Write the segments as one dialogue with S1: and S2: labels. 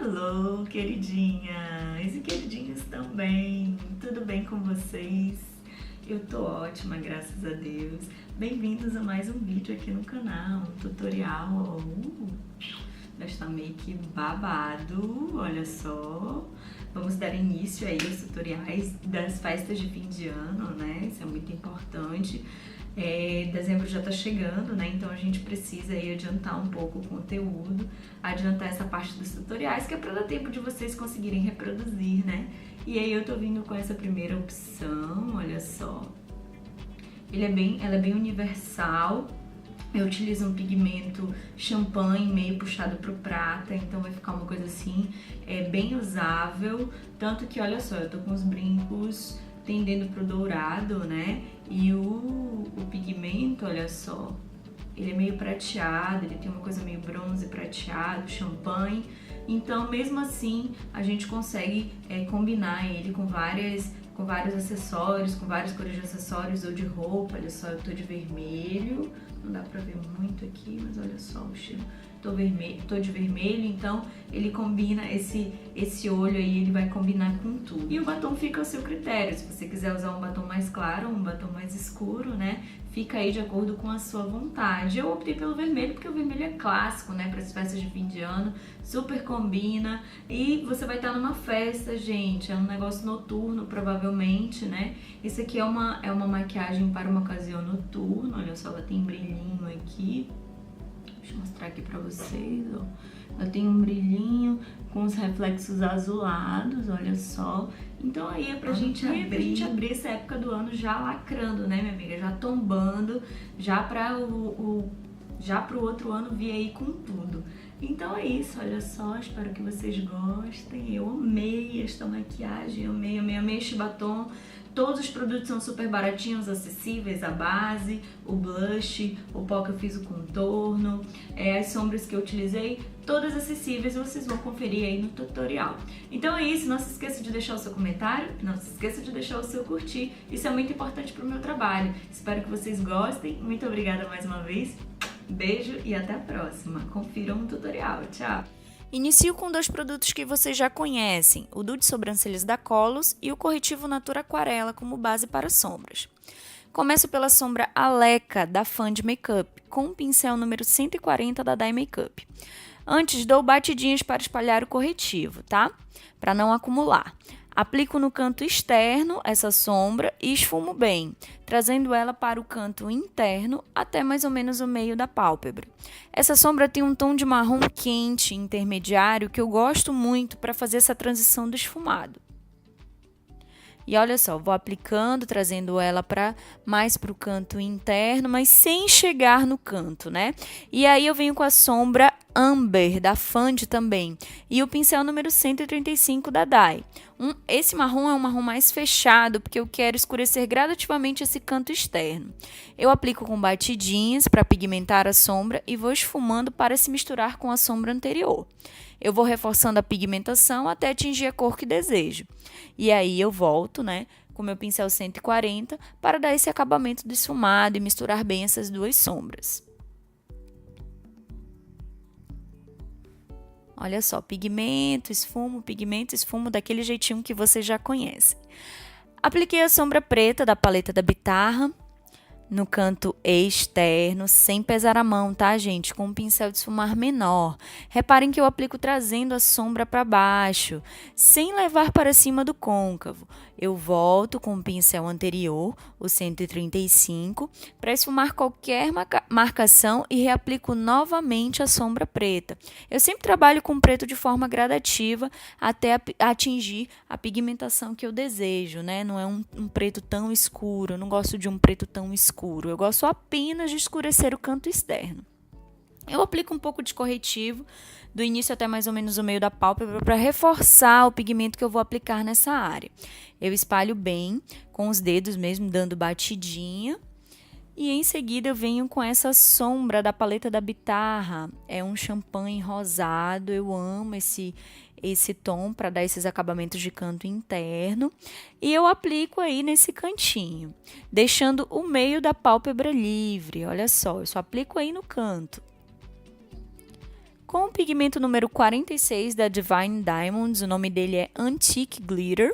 S1: Alô, queridinhas e queridinhos também, tudo bem com vocês? Eu tô ótima, graças a Deus. Bem-vindos a mais um vídeo aqui no canal, um tutorial desta make babado, olha só. Vamos dar início aí aos tutoriais das festas de fim de ano, né? Isso é muito importante. Dezembro já tá chegando, né? Então a gente precisa aí adiantar um pouco o conteúdo, adiantar essa parte dos tutoriais, que é pra dar tempo de vocês conseguirem reproduzir, né? E aí eu tô vindo com essa primeira opção, olha só. Ela é bem universal. Eu utilizo um pigmento champanhe meio puxado pro prata, então vai ficar uma coisa assim, bem usável. Tanto que, olha só, eu tô com os brincos tendendo pro dourado, né? E o pigmento, olha só, ele é meio prateado, ele tem uma coisa meio bronze prateado, champanhe. Então, mesmo assim, a gente consegue combinar ele com vários acessórios, com várias cores de acessórios ou de roupa. Olha só, eu tô de vermelho, não dá pra ver muito aqui, mas olha só o estilo. Tô de vermelho, então ele combina esse olho aí, ele vai combinar com tudo. E o batom fica ao seu critério, se você quiser usar um batom mais claro ou um batom mais escuro, né? Fica aí de acordo com a sua vontade. Eu optei pelo vermelho porque o vermelho é clássico, né? Para as festas de fim de ano, super combina. E você vai estar numa festa, gente, é um negócio noturno provavelmente, né? Isso aqui é uma maquiagem para uma ocasião noturna, olha só, ela tem brilhinho aqui. Deixa eu mostrar aqui pra vocês, ó. Ela tem um brilhinho com os reflexos azulados, olha só. Então aí é pra gente abrir essa época do ano já lacrando, né, minha amiga? Já tombando, já pro outro ano vir aí com tudo. Então é isso, olha só, espero que vocês gostem. Eu amei esta maquiagem, amei este batom. Todos os produtos são super baratinhos, acessíveis, a base, o blush, o pó que eu fiz o contorno, as sombras que eu utilizei, todas acessíveis, vocês vão conferir aí no tutorial. Então é isso, não se esqueça de deixar o seu comentário, não se esqueça de deixar o seu curtir, isso é muito importante para o meu trabalho. Espero que vocês gostem, muito obrigada mais uma vez, beijo e até a próxima. Confiram o tutorial, tchau!
S2: Inicio com dois produtos que vocês já conhecem, o Duo de Sobrancelhas da Colors e o Corretivo Natura Aquarela como base para sombras. Começo pela sombra Aleca da Fund Makeup, com o pincel número 140 da Dye Makeup. Antes, dou batidinhas para espalhar o corretivo, tá? Para não acumular. Aplico no canto externo essa sombra e esfumo bem, trazendo ela para o canto interno até mais ou menos o meio da pálpebra. Essa sombra tem um tom de marrom quente, intermediário, que eu gosto muito para fazer essa transição do esfumado. E olha só, vou aplicando, trazendo ela mais para o canto interno, mas sem chegar no canto, né? E aí eu venho com a sombra Amber, da Fund também, e o pincel número 135 da Dye. Esse marrom é um marrom mais fechado, porque eu quero escurecer gradativamente esse canto externo. Eu aplico com batidinhas para pigmentar a sombra e vou esfumando para se misturar com a sombra anterior. Eu vou reforçando a pigmentação até atingir a cor que desejo. E aí eu volto, né, com meu pincel 140 para dar esse acabamento do esfumado e misturar bem essas duas sombras. Olha só, pigmento, esfumo, daquele jeitinho que você já conhece. Apliquei a sombra preta da paleta da Bitarra no canto externo, sem pesar a mão, tá, gente? Com um pincel de esfumar menor. Reparem que eu aplico trazendo a sombra para baixo, sem levar para cima do côncavo. Eu volto com o pincel anterior, o 135, para esfumar qualquer marcação e reaplico novamente a sombra preta. Eu sempre trabalho com preto de forma gradativa até atingir a pigmentação que eu desejo, né? Não é um preto tão escuro, eu não gosto de um preto tão escuro, eu gosto apenas de escurecer o canto externo. Eu aplico um pouco de corretivo, do início até mais ou menos o meio da pálpebra, para reforçar o pigmento que eu vou aplicar nessa área. Eu espalho bem, com os dedos mesmo, dando batidinha. E em seguida eu venho com essa sombra da paleta da Bitarra. É um champanhe rosado, eu amo esse tom para dar esses acabamentos de canto interno. E eu aplico aí nesse cantinho, deixando o meio da pálpebra livre. Olha só, eu só aplico aí no canto. Com o pigmento número 46 da Divine Diamonds, o nome dele é Antique Glitter,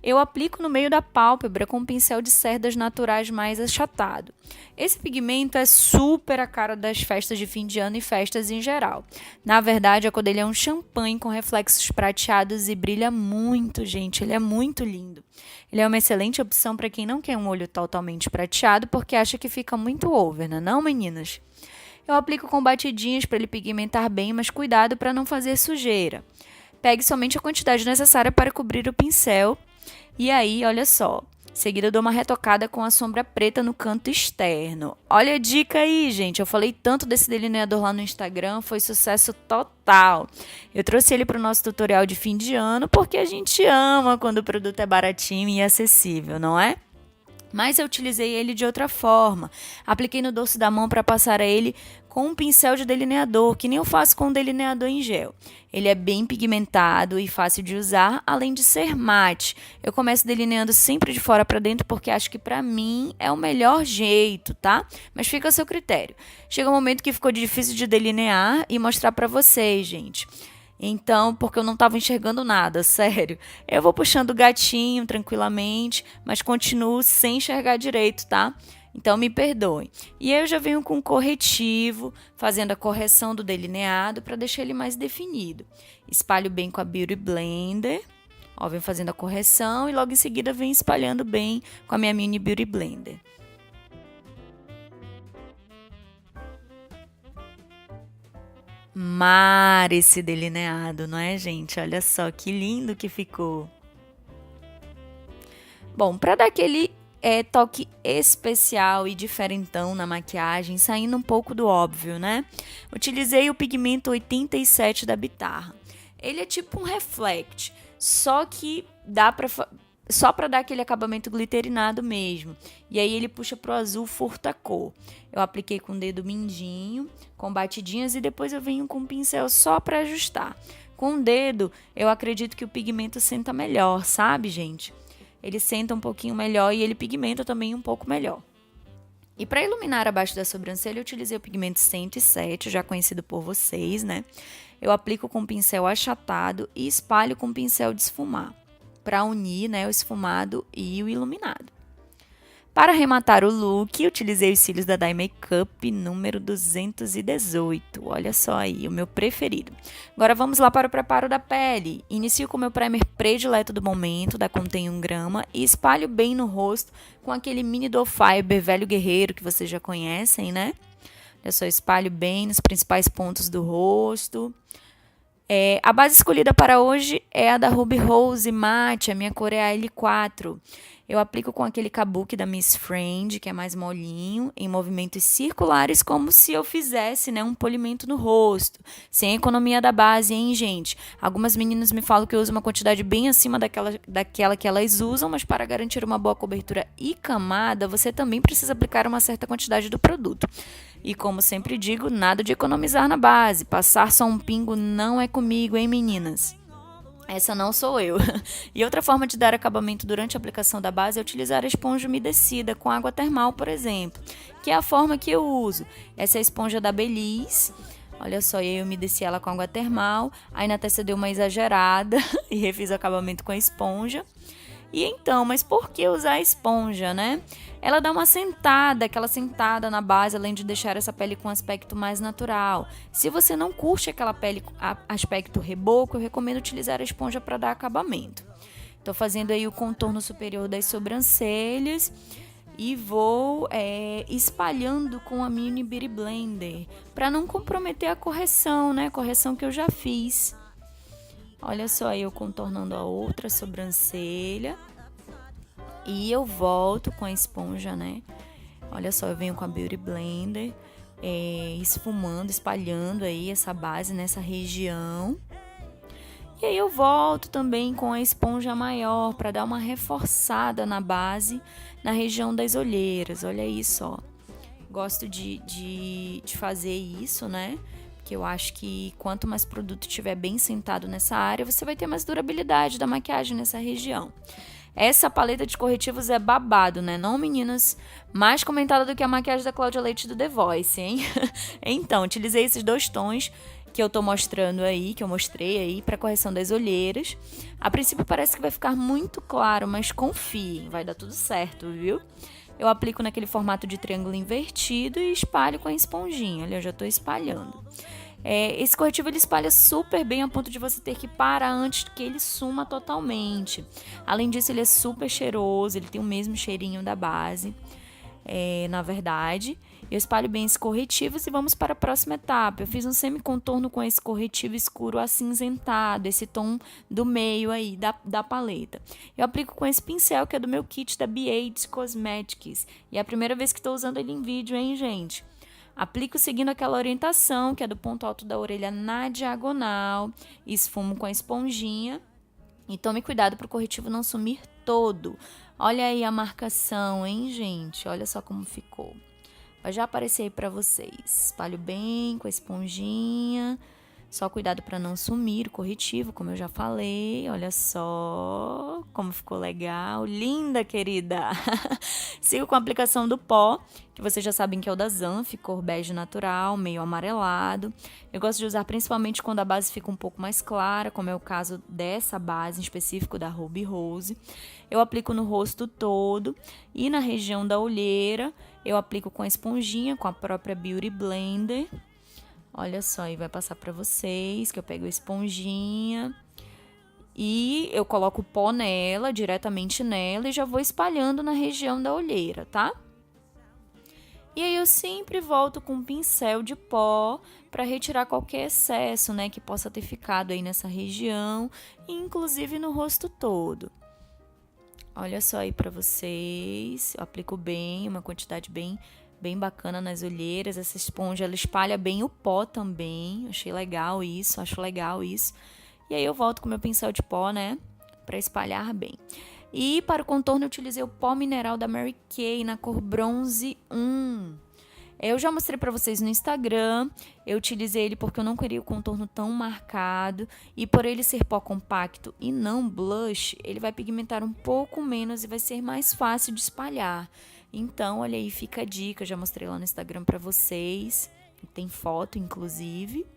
S2: eu aplico no meio da pálpebra com um pincel de cerdas naturais mais achatado. Esse pigmento é super a cara das festas de fim de ano e festas em geral. Na verdade, a cor dele é um champanhe com reflexos prateados e brilha muito, gente. Ele é muito lindo. Ele é uma excelente opção para quem não quer um olho totalmente prateado porque acha que fica muito over, não, meninas? Eu aplico com batidinhas para ele pigmentar bem, mas cuidado para não fazer sujeira. Pegue somente a quantidade necessária para cobrir o pincel. E aí, olha só, em seguida eu dou uma retocada com a sombra preta no canto externo. Olha a dica aí, gente, eu falei tanto desse delineador lá no Instagram, foi sucesso total. Eu trouxe ele para o nosso tutorial de fim de ano porque a gente ama quando o produto é baratinho e acessível, não é? Mas eu utilizei ele de outra forma. Apliquei no dorso da mão para passar a ele com um pincel de delineador, que nem eu faço com um delineador em gel. Ele é bem pigmentado e fácil de usar, além de ser mate. Eu começo delineando sempre de fora para dentro porque acho que para mim é o melhor jeito, tá? Mas fica a seu critério. Chega um momento que ficou difícil de delinear e mostrar para vocês, gente. Então, porque eu não estava enxergando nada, sério. Eu vou puxando o gatinho tranquilamente, mas continuo sem enxergar direito, tá? Então, me perdoem. E eu já venho com corretivo, fazendo a correção do delineado para deixar ele mais definido. Espalho bem com a Beauty Blender. Ó, venho fazendo a correção e logo em seguida venho espalhando bem com a minha Mini Beauty Blender. Mar esse delineado, não é, gente? Olha só que lindo que ficou. Bom, para dar aquele toque especial e diferentão na maquiagem, saindo um pouco do óbvio, né? Utilizei o pigmento 87 da Bitarra. Ele é tipo um reflect, só que dá só para dar aquele acabamento glitterinado mesmo. E aí ele puxa pro azul furta-cor. Eu apliquei com o dedo mindinho, com batidinhas e depois eu venho com um pincel só para ajustar. Com o dedo, eu acredito que o pigmento senta melhor, sabe, gente? Ele senta um pouquinho melhor e ele pigmenta também um pouco melhor. E para iluminar abaixo da sobrancelha, eu utilizei o pigmento 107, já conhecido por vocês, né? Eu aplico com pincel achatado e espalho com pincel de esfumar, para unir, né, o esfumado e o iluminado. Para arrematar o look, utilizei os cílios da Dye Makeup número 218. Olha só aí, o meu preferido. Agora vamos lá para o preparo da pele. Inicio com o meu primer predileto do momento, da Contém 1 grama, e espalho bem no rosto com aquele mini Doe Fiber Velho Guerreiro que vocês já conhecem, né? Olha só, espalho bem nos principais pontos do rosto. A base escolhida para hoje é a da Ruby Rose Matte, a minha cor é a L4. Eu aplico com aquele kabuki da Miss Friend, que é mais molinho, em movimentos circulares, como se eu fizesse, né, um polimento no rosto. Sem economia da base, hein, gente? Algumas meninas me falam que eu uso uma quantidade bem acima daquela que elas usam, mas para garantir uma boa cobertura e camada, você também precisa aplicar uma certa quantidade do produto. E como sempre digo, nada de economizar na base. Passar só um pingo não é comigo, hein, meninas? Essa não sou eu. E outra forma de dar acabamento durante a aplicação da base é utilizar a esponja umedecida com água termal, por exemplo, que é a forma que eu uso. Essa é a esponja da Belize. Olha só, eu umedeci ela com água termal, aí na testa deu uma exagerada e refiz o acabamento com a esponja. E então, mas por que usar a esponja, né? Ela dá uma sentada, aquela sentada na base, além de deixar essa pele com um aspecto mais natural. Se você não curte aquela pele com aspecto reboco, eu recomendo utilizar a esponja para dar acabamento. Estou fazendo aí o contorno superior das sobrancelhas e vou espalhando com a Mini Beauty Blender, para não comprometer a correção, né? Correção que eu já fiz. Olha só, eu contornando a outra sobrancelha. E eu volto com a esponja, né? Olha só, eu venho com a Beauty Blender, esfumando, espalhando aí essa base nessa região. E aí eu volto também com a esponja maior para dar uma reforçada na base, na região das olheiras. Olha isso, ó. Gosto de fazer isso, né? Que eu acho que quanto mais produto estiver bem sentado nessa área, você vai ter mais durabilidade da maquiagem nessa região. Essa paleta de corretivos é babado, né? Não, meninas? Mais comentada do que a maquiagem da Cláudia Leite do The Voice, hein? Então, utilizei esses dois tons que eu tô mostrando aí, que eu mostrei aí para correção das olheiras. A princípio parece que vai ficar muito claro, mas confiem, vai dar tudo certo, viu? Eu aplico naquele formato de triângulo invertido e espalho com a esponjinha. Olha, eu já tô espalhando. Esse corretivo ele espalha super bem a ponto de você ter que parar antes que ele suma totalmente. Além disso, ele é super cheiroso, ele tem o mesmo cheirinho da base. Na verdade, eu espalho bem esses corretivos e vamos para a próxima etapa. Eu fiz um semicontorno com esse corretivo escuro acinzentado, esse tom do meio aí da paleta. Eu aplico com esse pincel que é do meu kit da BH Cosmetics. E é a primeira vez que estou usando ele em vídeo, hein, gente? Aplico seguindo aquela orientação, que é do ponto alto da orelha na diagonal. Esfumo com a esponjinha. E tome cuidado para o corretivo não sumir todo. Olha aí a marcação, hein, gente? Olha só como ficou. Vai já aparecer aí para vocês. Espalho bem com a esponjinha. Só cuidado para não sumir o corretivo, como eu já falei. Olha só como ficou legal. Linda, querida! Sigo com a aplicação do pó, que vocês já sabem que é o da Zanf, cor bege natural, meio amarelado. Eu gosto de usar principalmente quando a base fica um pouco mais clara, como é o caso dessa base em específico da Ruby Rose. Eu aplico no rosto todo e na região da olheira eu aplico com a esponjinha, com a própria Beauty Blender. Olha só, aí vai passar pra vocês que eu pego a esponjinha e eu coloco o pó nela, diretamente nela, e já vou espalhando na região da olheira, tá? E aí eu sempre volto com um pincel de pó para retirar qualquer excesso, né, que possa ter ficado aí nessa região, inclusive no rosto todo. Olha só aí pra vocês, eu aplico bem, uma quantidade bem bacana nas olheiras. Essa esponja, ela espalha bem o pó também. Acho legal isso. E aí eu volto com meu pincel de pó, né? Pra espalhar bem. E para o contorno eu utilizei o pó mineral da Mary Kay na cor bronze 1. Eu já mostrei pra vocês no Instagram. Eu utilizei ele porque eu não queria o contorno tão marcado. E por ele ser pó compacto e não blush, ele vai pigmentar um pouco menos e vai ser mais fácil de espalhar. Então, olha aí, fica a dica, eu já mostrei lá no Instagram pra vocês, tem foto, inclusive.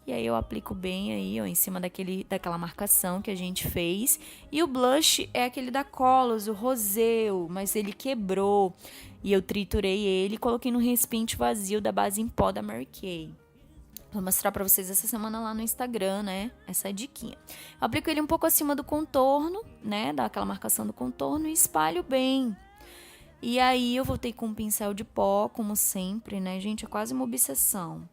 S2: E aí eu aplico bem aí, ó, em cima daquela marcação que a gente fez. E o blush é aquele da Colors, o roseu, mas ele quebrou. E eu triturei ele e coloquei no recipiente vazio da base em pó da Mary Kay. Vou mostrar pra vocês essa semana lá no Instagram, né? Essa diquinha. Eu aplico ele um pouco acima do contorno, né? Daquela marcação do contorno e espalho bem. E aí eu voltei com um pincel de pó, como sempre, né, gente? É quase uma obsessão.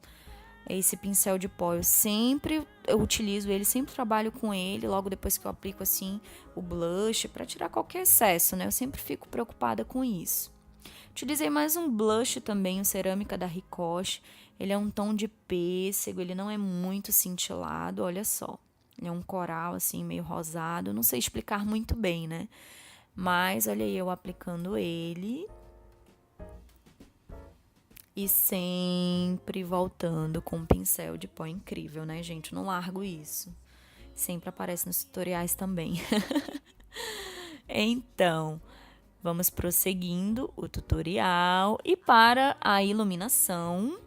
S2: Esse pincel de pó, eu utilizo ele, sempre trabalho com ele, logo depois que eu aplico, assim, o blush, pra tirar qualquer excesso, né? Eu sempre fico preocupada com isso. Utilizei mais um blush também, o Cerâmica da Ricoche. Ele é um tom de pêssego, ele não é muito cintilado, olha só. Ele é um coral, assim, meio rosado. Não sei explicar muito bem, né? Mas, olha aí, eu aplicando ele. E sempre voltando com um pincel de pó incrível, né, gente? Não largo isso. Sempre aparece nos tutoriais também. Então, vamos prosseguindo o tutorial. E para a iluminação,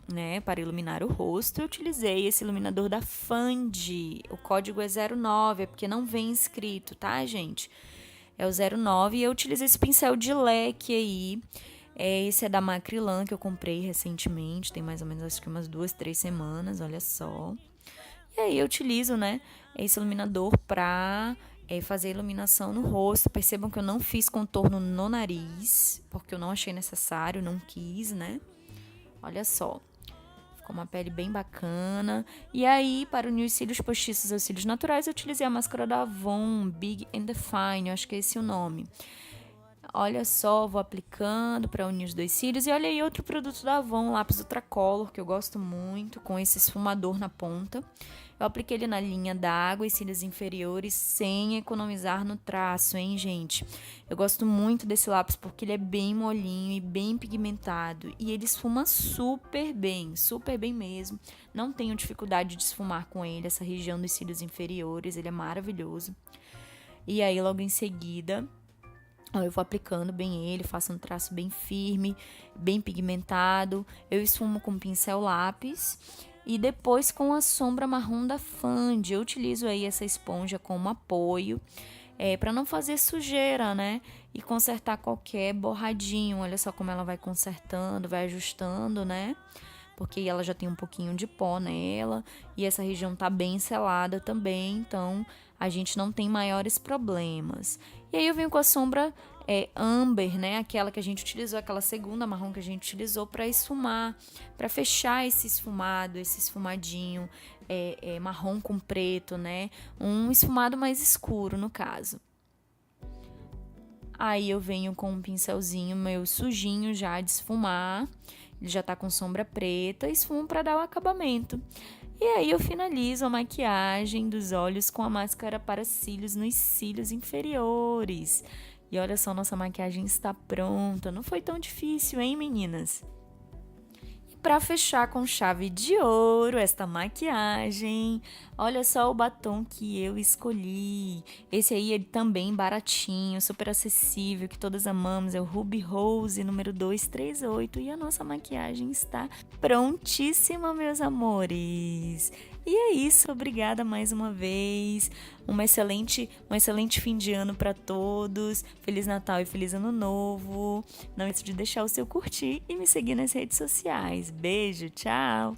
S2: né, para iluminar o rosto, eu utilizei esse iluminador da Fandi. O código é 09, é porque não vem escrito, tá, gente? É o 09 e eu utilizei esse pincel de leque aí. Esse é da Macrilan, que eu comprei recentemente, tem mais ou menos acho que umas 2, 3 semanas, olha só. E aí eu utilizo, né, esse iluminador pra fazer iluminação no rosto. Percebam que eu não fiz contorno no nariz, porque eu não achei necessário, não quis, né. Olha só. Ficou uma pele bem bacana. E aí, para unir os cílios postiços aos cílios naturais, eu utilizei a máscara da Avon, Big and Fine, eu acho que é esse o nome. Olha só, vou aplicando para unir os dois cílios. E olha aí outro produto da Avon, lápis Ultracolor, que eu gosto muito, com esse esfumador na ponta. Eu apliquei ele na linha d'água e cílios inferiores sem economizar no traço, hein, gente? Eu gosto muito desse lápis porque ele é bem molinho e bem pigmentado. E ele esfuma super bem mesmo. Não tenho dificuldade de esfumar com ele, essa região dos cílios inferiores, ele é maravilhoso. E aí, logo em seguida, eu vou aplicando bem ele, faço um traço bem firme, bem pigmentado. Eu esfumo com pincel lápis. e depois com a sombra marrom da Fand. Eu utilizo aí essa esponja como apoio, para não fazer sujeira, né? E consertar qualquer borradinho. Olha só como ela vai consertando, vai ajustando, né? Porque ela já tem um pouquinho de pó nela e essa região tá bem selada também, então a gente não tem maiores problemas. E aí eu venho com a sombra Amber, né? Aquela que a gente utilizou, aquela segunda marrom que a gente utilizou para esfumar, para fechar esse esfumado, esse esfumadinho marrom com preto, né? Um esfumado mais escuro, no caso. Aí eu venho com um pincelzinho meu sujinho já de esfumar. Ele já tá com sombra preta, esfumo para dar o acabamento. E aí eu finalizo a maquiagem dos olhos com a máscara para cílios nos cílios inferiores. E olha só, nossa maquiagem está pronta. Não foi tão difícil, hein, meninas? Para fechar com chave de ouro esta maquiagem, olha só o batom que eu escolhi. Esse aí é também baratinho, super acessível, que todas amamos, é o Ruby Rose número 238 e a nossa maquiagem está prontíssima, meus amores. E é isso, obrigada mais uma vez. Um excelente fim de ano para todos. Feliz Natal e Feliz Ano Novo. Não esqueça de deixar o seu curtir e me seguir nas redes sociais. Beijo, tchau!